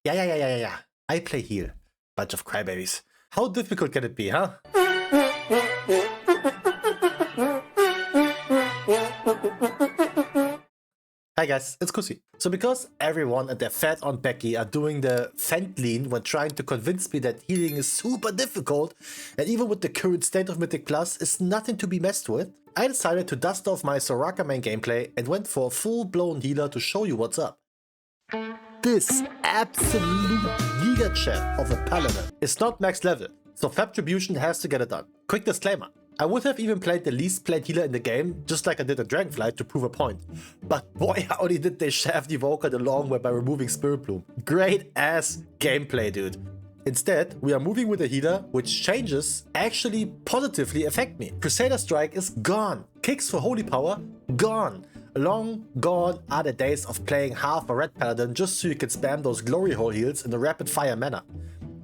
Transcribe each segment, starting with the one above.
Yeah. I play heal. Bunch of crybabies. How difficult can it be, huh? Hi guys, it's Kusi. So because everyone and their fat Aunt Becky are doing the fent lean when trying to convince me that healing is super difficult, and even with the current state of Mythic Plus is nothing to be messed with, I decided to dust off my Soraka main gameplay and went for a full-blown healer to show you what's up. This absolute giga chat of a paladin is not max level, so Fabtribution has to get it done. Quick disclaimer. I would have even played the least played healer in the game, just like I did a Dragonflight to prove a point. But boy howdy did they shaft Evoker the long way by removing Spirit Bloom. Great ass gameplay, dude. Instead, we are moving with a healer, which changes actually positively affect me. Crusader Strike is gone. Kicks for Holy Power, gone. Long gone are the days of playing half a red paladin just so you can spam those glory hole heals in a rapid fire manner.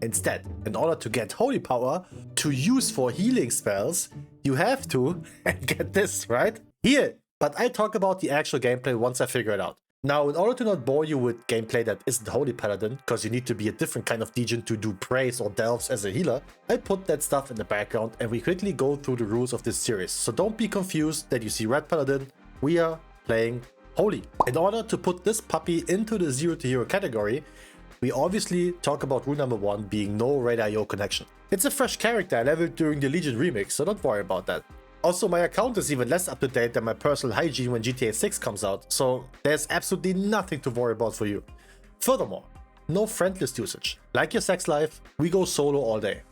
Instead, in order to get Holy Power to use for healing spells, you have to get this, right? Heal! But I'll talk about the actual gameplay once I figure it out. Now, in order to not bore you with gameplay that isn't Holy Paladin, because you need to be a different kind of Degen to do Praise or Delves as a healer, I put that stuff in the background and we quickly go through the rules of this series. So don't be confused that you see Red Paladin, we are playing Holy. In order to put this puppy into the 0 to hero category, we obviously talk about rule number 1 being no Raid.io connection. It's a fresh character I leveled during the Legion remix, so don't worry about that. Also, my account is even less up to date than my personal hygiene when GTA 6 comes out, so there's absolutely nothing to worry about for you. Furthermore, no friend list usage. Like your sex life, we go solo all day.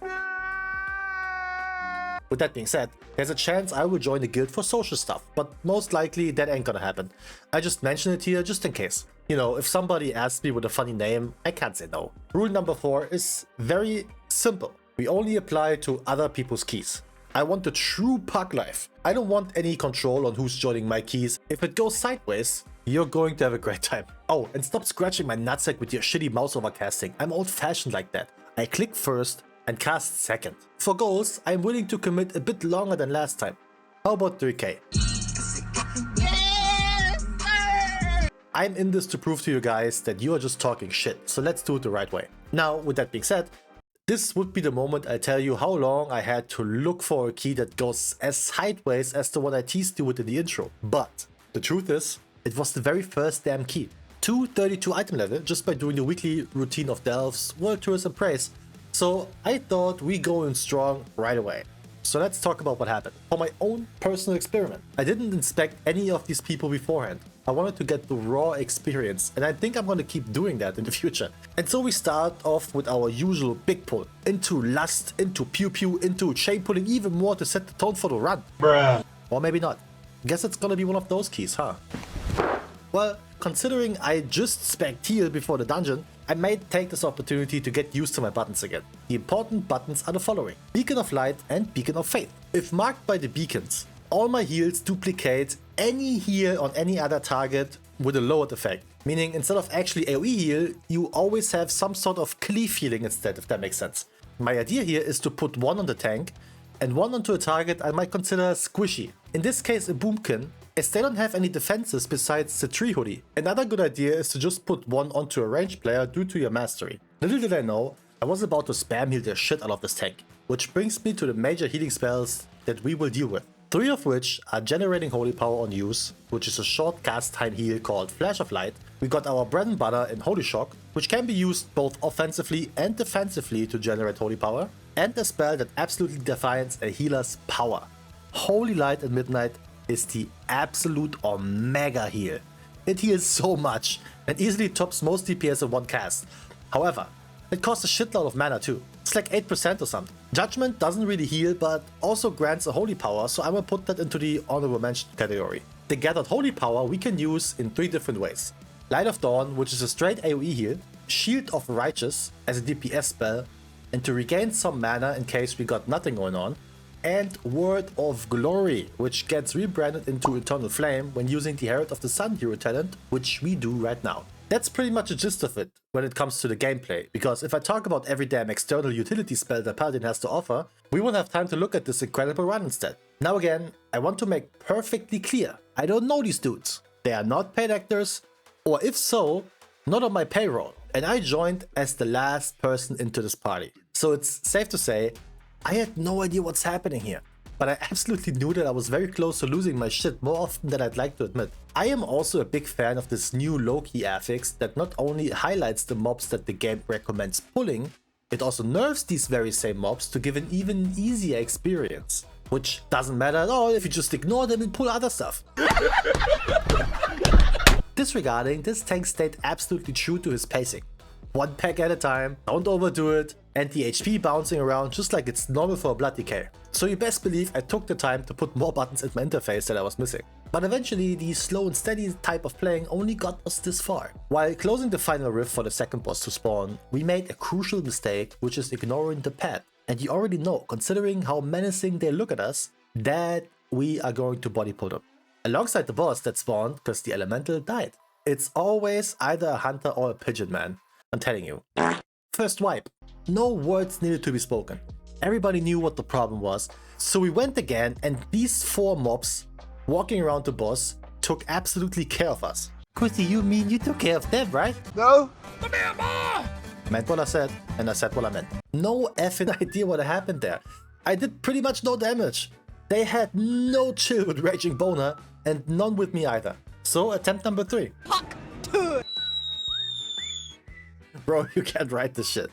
With that being said, there's a chance I will join the guild for social stuff, but most likely that ain't gonna happen. I just mention it here just in case. You know, if somebody asks me with a funny name, I can't say no. Rule number 4 is very simple. We only apply to other people's keys. I want the true pug life. I don't want any control on who's joining my keys. If it goes sideways, you're going to have a great time. Oh, and stop scratching my nutsack with your shitty mouse overcasting. I'm old-fashioned like that. I click first and cast second. For goals, I'm willing to commit a bit longer than last time. How about 3k? I'm in this to prove to you guys that you are just talking shit, so let's do it the right way. Now, with that being said, this would be the moment I tell you how long I had to look for a key that goes as sideways as the one I teased you with in the intro. But the truth is, it was the very first damn key. 232 item level just by doing the weekly routine of Delves, World Tours and Praise. So I thought we go in strong right away. So let's talk about what happened. For my own personal experiment, I didn't inspect any of these people beforehand. I wanted to get the raw experience, and I think I'm going to keep doing that in the future. And so we start off with our usual big pull. Into lust, into pew pew, into chain pulling even more to set the tone for the run. Bruh. Or maybe not. Guess it's gonna be one of those keys, huh? Well, considering I just spec'd heal before the dungeon, I might take this opportunity to get used to my buttons again. The important buttons are the following: Beacon of Light and Beacon of Faith. If marked by the beacons, all my heals duplicate any heal on any other target with a lowered effect. Meaning instead of actually AoE heal, you always have some sort of cleave healing instead, if that makes sense. My idea here is to put one on the tank and one onto a target I might consider squishy. In this case a Boomkin, as they don't have any defenses besides the tree hoodie. Another good idea is to just put one onto a ranged player due to your mastery. Little did I know, I was about to spam heal the shit out of this tank. Which brings me to the major healing spells that we will deal with. 3 of which are generating Holy Power on use, which is a short cast time heal called Flash of Light. We got our bread and butter in Holy Shock, which can be used both offensively and defensively to generate Holy Power, and a spell that absolutely defines a healer's power. Holy Light at Midnight is the absolute omega heal. It heals so much and easily tops most DPS in one cast. However, it costs a shitload of mana too. It's like 8% or something. Judgment doesn't really heal, but also grants a Holy Power, so I'm gonna put that into the honorable mention category. The gathered Holy Power we can use in 3 different ways. Light of Dawn, which is a straight AoE heal, Shield of Righteous as a DPS spell, and to regain some mana in case we got nothing going on, and Word of Glory, which gets rebranded into Eternal Flame when using the Herald of the Sun hero talent, which we do right now. That's pretty much the gist of it when it comes to the gameplay, because if I talk about every damn external utility spell that Paladin has to offer, we won't have time to look at this incredible run instead. Now again, I want to make perfectly clear, I don't know these dudes. They are not paid actors, or if so, not on my payroll. and I joined as the last person into this party. So it's safe to say, I had no idea what's happening here. But I absolutely knew that I was very close to losing my shit more often than I'd like to admit. I am also a big fan of this new low-key affix that not only highlights the mobs that the game recommends pulling, it also nerfs these very same mobs to give an even easier experience. Which doesn't matter at all if you just ignore them and pull other stuff. Disregarding, this tank stayed absolutely true to his pacing. One pack at a time, don't overdo it, and the HP bouncing around just like it's normal for a blood decay. So you best believe I took the time to put more buttons in my interface that I was missing. But eventually the slow and steady type of playing only got us this far. While closing the final rift for the second boss to spawn, we made a crucial mistake, which is ignoring the pad. And you already know, considering how menacing they look at us, that we are going to body pull them. Alongside the boss that spawned because the elemental died. It's always either a hunter or a pigeon, man. I'm telling you. First wipe. No words needed to be spoken. Everybody knew what the problem was. So we went again, and these 4 mobs walking around the boss took absolutely care of us. Chrissy, you mean you took care of them, right? No. Meant what I said, and I said what I meant. No effing idea what happened there. I did pretty much no damage. They had no chill with Raging Boner, and none with me either. So attempt number 3. Fuck to it. Bro, you can't write this shit.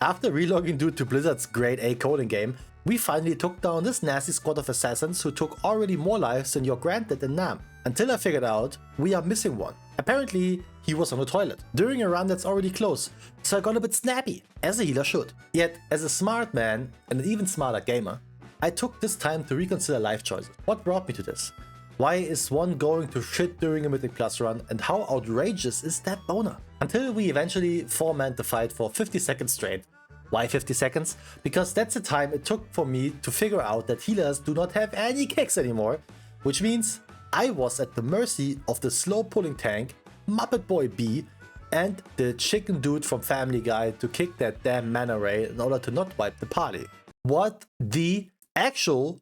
After relogging due to Blizzard's grade A coding game, we finally took down this nasty squad of assassins who took already more lives than you're granted in NAM. Until I figured out, we are missing one. Apparently, he was on the toilet during a run that's already close, so I got a bit snappy, as a healer should. Yet, as a smart man, and an even smarter gamer, I took this time to reconsider life choices. What brought me to this? Why is one going to shit during a Mythic Plus run, and how outrageous is that boner? Until we eventually 4-manned the fight for 50 seconds straight. Why 50 seconds? Because that's the time it took for me to figure out that healers do not have any kicks anymore, which means I was at the mercy of the slow pulling tank, Muppet Boy B, and the chicken dude from Family Guy to kick that damn mana ray in order to not wipe the party. What the actual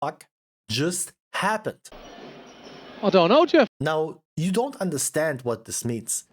fuck just happened? I don't know, Jeff. Now, you don't understand what this means.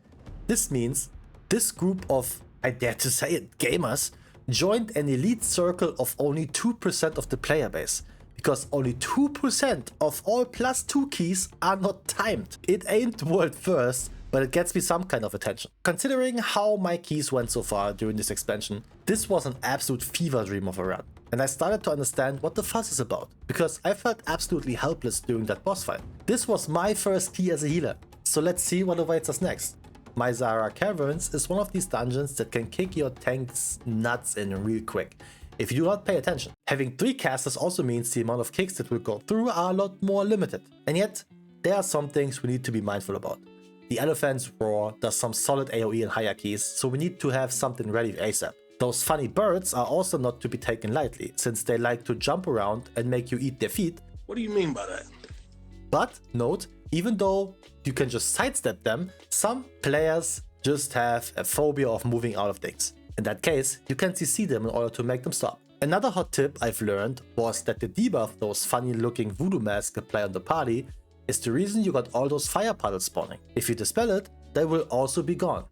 This means this group of, I dare to say it, gamers, joined an elite circle of only 2% of the player base. Because only 2% of all +2 keys are not timed. It ain't world first, but it gets me some kind of attention. Considering how my keys went so far during this expansion, this was an absolute fever dream of a run. And I started to understand what the fuss is about, because I felt absolutely helpless during that boss fight. This was my first key as a healer, so let's see what awaits us next. Myzara Caverns is one of these dungeons that can kick your tank's nuts in real quick, if you do not pay attention. Having 3 casters also means the amount of kicks that will go through are a lot more limited. And yet, there are some things we need to be mindful about. The Elephant's Roar does some solid AoE in higher keys, so we need to have something ready ASAP. Those funny birds are also not to be taken lightly, since they like to jump around and make you eat their feet. What do you mean by that? But note, even though you can just sidestep them, some players just have a phobia of moving out of things. In that case, you can CC them in order to make them stop. Another hot tip I've learned was that the debuff those funny looking voodoo masks apply on the party is the reason you got all those fire puddles spawning. If you dispel it, they will also be gone.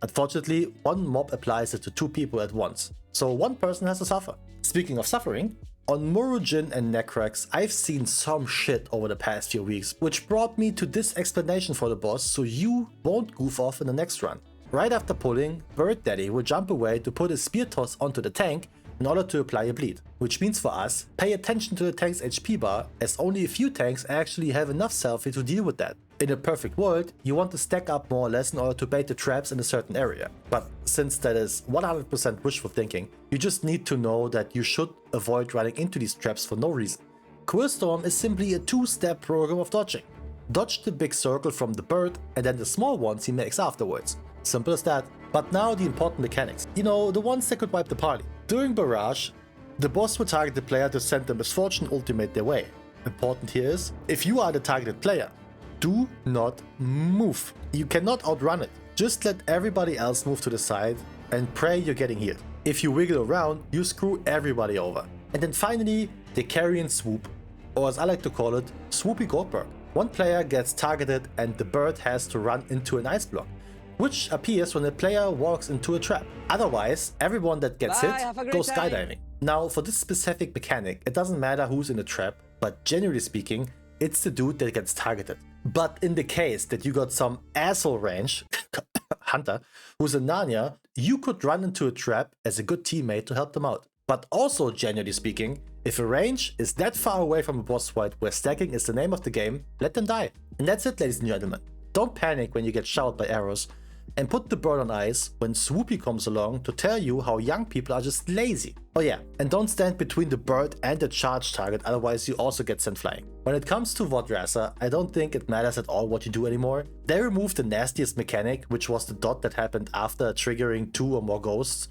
Unfortunately, one mob applies it to 2 people at once, so one person has to suffer. Speaking of suffering, on Morujin and Necrax, I've seen some shit over the past few weeks, which brought me to this explanation for the boss so you won't goof off in the next run. Right after pulling, Bird Daddy will jump away to put a spear toss onto the tank in order to apply a bleed. Which means for us, pay attention to the tank's HP bar, as only a few tanks actually have enough selfie to deal with that. In a perfect world, you want to stack up more or less in order to bait the traps in a certain area. But since that is 100% wishful thinking, you just need to know that you should avoid running into these traps for no reason. Quill Storm is simply a 2-step program of dodging. Dodge the big circle from the bird and then the small ones he makes afterwards. Simple as that. But now the important mechanics. You know, the ones that could wipe the party. During Barrage, the boss will target the player to send the Misfortune ultimate their way. Important here is, if you are the targeted player, do not move. You cannot outrun it. Just let everybody else move to the side and pray you're getting healed. If you wiggle around, you screw everybody over. And then finally, the Carrion Swoop, or as I like to call it, Swoopy Goldberg. One player gets targeted and the bird has to run into an ice block, which appears when a player walks into a trap. Otherwise, everyone that gets hit goes skydiving. Now, for this specific mechanic, it doesn't matter who's in the trap, but generally speaking, it's the dude that gets targeted. But in the case that you got some asshole range, hunter, who's in Narnia, you could run into a trap as a good teammate to help them out. But also, generally speaking, if a range is that far away from a boss fight where stacking is the name of the game, let them die. And that's it, ladies and gentlemen. Don't panic when you get shot by arrows, and put the bird on ice when Swoopy comes along to tell you how young people are just lazy. Oh yeah, and don't stand between the bird and the charge target, otherwise you also get sent flying. When it comes to Warcraft, I don't think it matters at all what you do anymore. They removed the nastiest mechanic, which was the dot that happened after triggering 2 or more ghosts.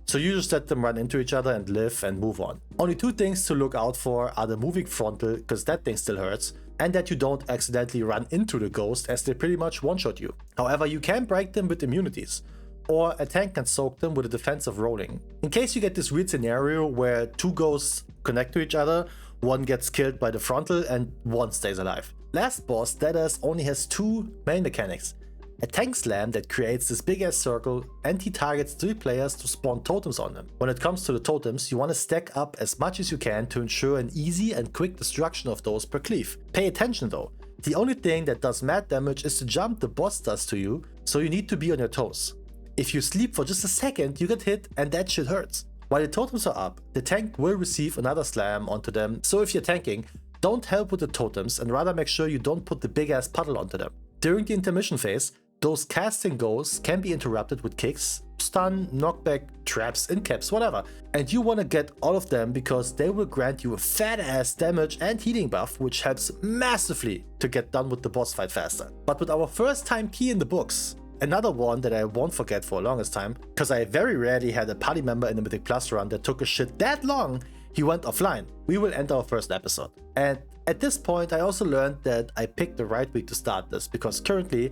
So you just let them run into each other and live and move on. Only 2 things to look out for are the moving frontal, because that thing still hurts, and that you don't accidentally run into the ghost as they pretty much one-shot you. However, you can break them with immunities, or a tank can soak them with a defensive rolling. In case you get this weird scenario where 2 ghosts connect to each other, one gets killed by the frontal and one stays alive. Last boss, Deadass, only has 2 main mechanics. A tank slam that creates this big ass circle and he targets 3 players to spawn totems on them. When it comes to the totems, you want to stack up as much as you can to ensure an easy and quick destruction of those per cleave. Pay attention though, the only thing that does mad damage is the jump the boss does to you, so you need to be on your toes. If you sleep for just a second, you get hit and that shit hurts. While the totems are up, the tank will receive another slam onto them, so if you're tanking, don't help with the totems and rather make sure you don't put the big ass puddle onto them. During the intermission phase, those casting goals can be interrupted with kicks, stun, knockback, traps, incaps, whatever. And you want to get all of them because they will grant you a fat ass damage and healing buff, which helps massively to get done with the boss fight faster. But with our first time key in the books, another one that I won't forget for the longest time, because I very rarely had a party member in the Mythic Plus run that took a shit that long, he went offline. We will end our first episode. And at this point I also learned that I picked the right week to start this, because currently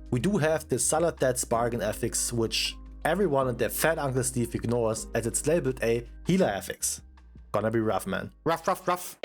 we do have this Salad Dad's Bargain affix, which everyone and their fat Uncle Steve ignores as it's labeled a healer affix. Gonna be rough, man. Rough, rough, rough.